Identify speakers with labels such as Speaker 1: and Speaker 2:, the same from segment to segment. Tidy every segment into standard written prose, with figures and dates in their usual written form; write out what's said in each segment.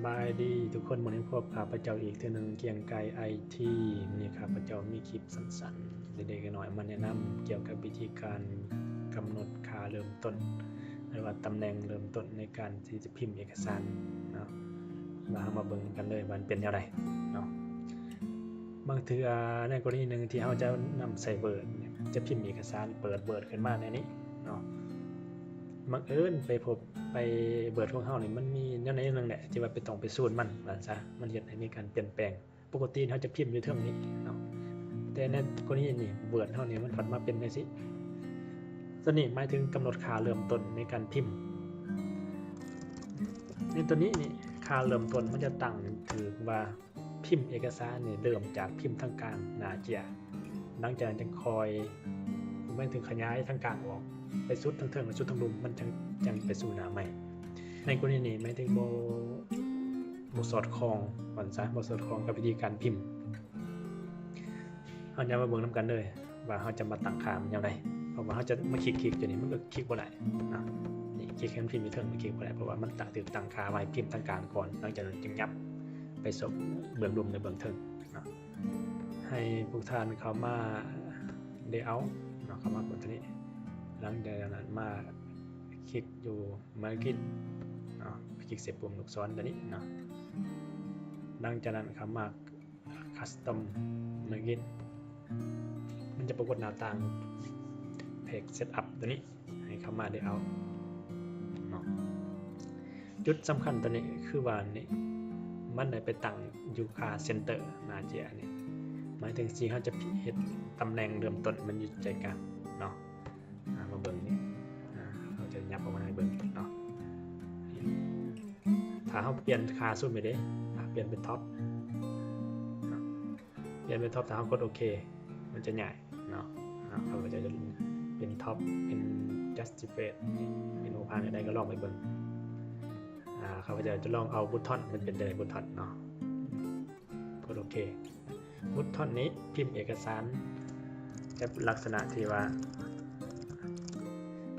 Speaker 1: บายดีทุกคนวันนี้พบข้าพเจ้าอีกเทื่อนึงเกียงไกรไอทีนี่ข้าพเจ้ามีคลิปสั้นๆเด็กๆน้อยมาแนะนำเกี่ยวกับวิธีการกำหนดค่าเริ่มต้นหรือว่าตำแหน่งเริ่มต้นในการที่จะพิมพ์เอกสารเนาะมาเบิ่งกันเลยว่ามันเป็นอย่างไรเนาะบางทีในกรณีหนึ่งที่เราจะนำใส่เวิร์ดจะพิมพ์เอกสารเปิดเวิร์ดขึ้นมาในนี้เนาะบังเอิญไปพบไปเบิร์ดของเฮานี่มันมีแนวไหนนึงแหละที่ว่าไปต้องไปสูตรมันว่าซะมันเฮ็ดให้มีการเปลี่ยนแปลงปกติเฮาจะพิมพ์อยู่เทิงนี้เนาะแต่ในกรณีนี้เบิร์ดเฮานี่มันผันมาเป็นจังซี่ตัวนี้หมายถึงกำหนดค่าเริ่มต้นในการพิมพ์ในตัวนี้นี่ค่าเริ่มต้นมันจะตั้งถือว่าพิมพ์เอกสารนี่เริ่มจากพิมพ์ทางกลางหน้าเจียหลังจากนั้นจะคอยมันถึงขยายทางกลางออกไปสุดทางเทิงและสุดทางลุมมันจังไปสู่หน้าใหม่ในกรณีนี้หมายถึงบ่สอดคล้องว่าซะบ่สอดคล้องกับวิธีการพิมพ์เฮาจะมาเบิ่งนํกันเลยว่าเฮาจะมาตั้งค่ามันอย่างไรเพราะว่าเฮาจะมาคลิกๆตัวนี้มันก็คลิกบ่ได้นะนี่คลิกให้มันพิมพ์อยู่เทิงมันคลิกบ่ได้เพราะว่ามันถูกตั้งค่าไว้พิมพ์ทางกลางก่อนหลังจากนั้นจึงยับไปสู่เบื้องลุมในเบื้องเทิงนะให้พวกท่านเข้ามาlayoutเนาะเข้ามาบนตัวนี้หลังจากนั้นมาคลิกอยู่มาคลิกเนาะคลิกเสียบปุ่มลูกศรตัวนี้เนาะหลังจากนั้นเข้ามา custom มาคลิกมันจะปรากฏหน้าต่าง page setup ตัวนี้ให้เข้ามาได้เอาเนาะจุดสำคัญตัวนี้คือว่านี่มันได้ไปตั้งอยู่ค่า center หน้าเจียนี่หมายถึงสิเฮาจะเฮ็ดตำแหน่งเริ่มต้นมันอยู่ใจกลางเนาะมาเบิ่งนี่เราจะยับออกมาให้เบิ่งเนาะถ้าเราเปลี่ยนค่าสุดไปเด้เปลี่ยนเป็นท็อปเปลี่ยนเป็นท็อปถ้าเรากดโอเคมันจะใหญ่เนาะเราก็จะเป็นท็อปเป็น justify เป็นโอพานได้ก็ลองไปเบิ่งเขาก็จะลองเอาบุตทอนมันเป็นได้บุตทอนเนาะกดโอเคบุตทอนนี้พิมพ์เอกสารจะลักษณะที่ว่า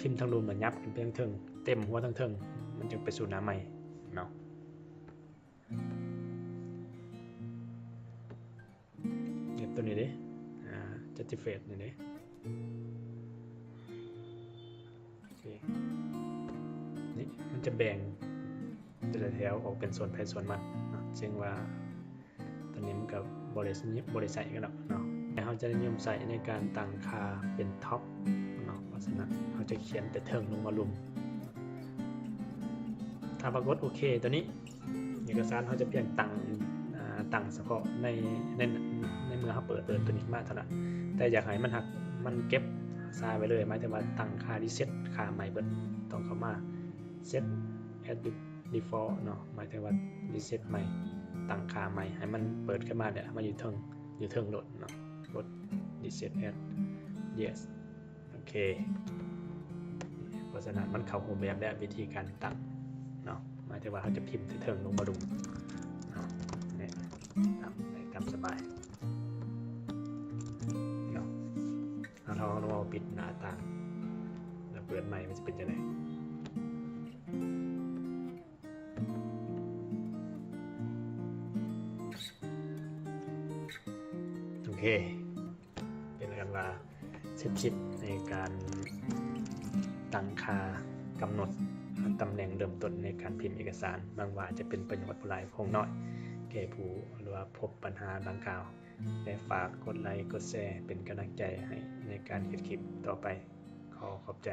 Speaker 1: พิมพ์ทางรูมเหมือนยับเป็นเพียงเทิงเต็มหัวทั้งเทิงมันจึงไปสู่หน้าใหม่เนาะเก็บตัวนี้ดิjustify นี่ดิโอเคนี่มันจะแบ่งแต่ละแถวออกเป็นส่วนไผ่ส่วนมันเนาะซึ่งว่าตอนนี้มันกับบริษัทกันแล้วเนาะเราจะนิยมใส่ในการตั้งค่าเป็นท็อปเนาะเพราะฉะนั้นเราจะเขียนแต่เทิงลงมาลุมถ้าปรากฏโอเคตัวนี้เอกสารเขาจะเพียงตั้งเฉพาะในเมื่อเขาเปิดตัวนี้มาเท่านั้นแต่อยากให้มันเก็บซาไว้เลยหมายถึงว่าตั้งค่ารีเซ็ตค่าใหม่เบิดต้องเข้ามาเซต at default เนาะหมายถึงว่ารีเซ็ตใหม่ตั้งค่าใหม่ให้มันเปิดขึ้นมาเนี่ยมาอยู่เทิงโหลดเนาะกด reset at yes โอเคเพราะฉะนั้นมันเข้ารูปแบบและวิธีการตั้งเนาะหมายถึงว่าเขาจะพิมพ์เทิงลงมาดูเนาะเนี่ยตามสบายเนาะเราปิดหน้าต่างแล้วเปิดใหม่มันจะเป็นยังไงโอเคเป็นกันว่าเซตชิปในการตั้งค่ากำหนดตำแหน่งเริ่มต้นในการพิมพ์เอกสารบางว่าจะเป็นประโยชน์ผู้หลายคงน้อยแก่ผู้หรือว่าพบปัญหาดังกล่าวและฝากกดไลค์กดแชร์เป็นกำลังใจให้ในการเขียนคลิปต่อไปขอบใจ